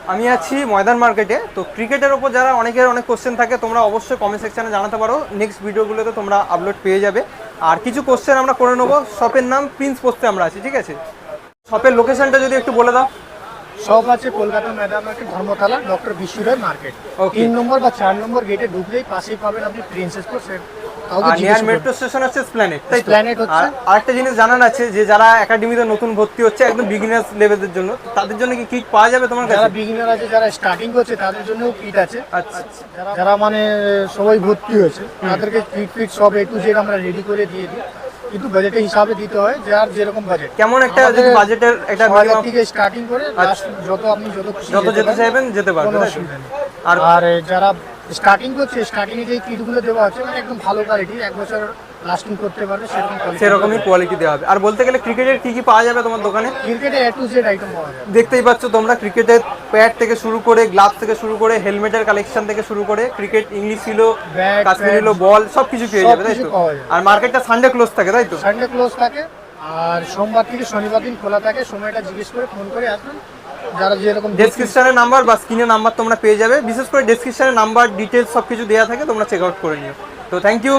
আমি আছি ময়দান মার্কেটে। তো ক্রিকেটের ওপর যারা অনেকের অনেক কোশ্চেন থাকে, তোমরা অবশ্যই কমেন্ট সেকশনে জানাতে পারো, নেক্সট ভিডিওগুলোতে তোমরা আপলোড পেয়ে যাবে। আর কিছু কোশ্চেন আমরা করে নেবো। শপের নাম প্রিন্স পোস্টে আমরা আছি, ঠিক আছে? শপের লোকেশনটা যদি একটু বলে দাও। সব আছে Kolkata Maidan market, Dharmatala, doctor Biswaroy market. Okay. 3 নম্বর বা 4 নম্বর গেটে ঢুকলেই পাশেই পাবেন আপনি প্রিন্সেস স্পোর্টস। আর নিয়ার মেট্রো স্টেশন হচ্ছে স্প্ল্যানেড, তাই তো? Esplanade হচ্ছে। আর আরেকটা জিনিস জানার আছে, যে যারা একাডেমিতে নতুন ভর্তি হচ্ছে একদম বিগিনার্স লেভেলের জন্য, তাদের জন্য কি কিট পাওয়া যাবে তোমার যারা কাছে? বিগিনার আছে, যারা স্টার্টিং করছে তাদের জন্য কিট আছে। আচ্ছা। যারা মানে সবাই ভর্তি হয়েছে তাদেরকে কিট ফিট সব A to Z আমরা রেডি করে দিয়ে দিই, কিন্তু বাজেটের হিসাবে দিতে হয়, যার যেরকম বাজেট। কেমন একটা যদি বাজেটের একটা minimum- থেকে স্টার্টিং করে লাস্ট যত আপনি খুশি যত যেতে চাইবেন যেতে পারবেন, কোনো তাই তো? অসুবিধা নেই। আর আর যারা স্টার্টিং করছে, স্টার্টিং এ যে কিটগুলো দেওয়া আছে মানে একদম ভালো কোয়ালিটি, 1 বছর লাস্টিং করতে পারবে সেরকম quality। সেরকমই কোয়ালিটি দেওয়া হবে। আর বলতে গেলে ক্রিকেটের কি কি পাওয়া যাবে তোমার দোকানে? ক্রিকেটে A to Z আইটেম পাওয়া যায়। দেখতেই পাচ্ছ তোমরা, ক্রিকেটের প্যাড থেকে শুরু করে, গ্লাভস থেকে শুরু করে, হেলমেটের কালেকশন থেকে শুরু করে, ক্রিকেট ইংলিশ ছিল, Bat, কাশ্মীরি ছিল, pads, বল সবকিছু পেয়ে যাবে, তাই সবকিছু তো? পাওয়া যাবে। আর মার্কেটটা সানডে ক্লোজ থাকে, তাই তো? সানডে ক্লোজ থাকে, আর সোমবার থেকে শনিবার দিন খোলা থাকে। সময়টা জিজ্ঞেস করে ফোন করে আসবেন, যারা যেরকম ডেসক্রিপশনের নাম্বার বা স্ক্রিনের নাম্বার তোমরা পেয়ে যাবে। বিশেষ করে ডেসক্রিপশনের নাম্বার ডিটেলস সবকিছু দেওয়া থাকে, তোমরা চেক আউট করে নিও। তো থ্যাংক ইউ।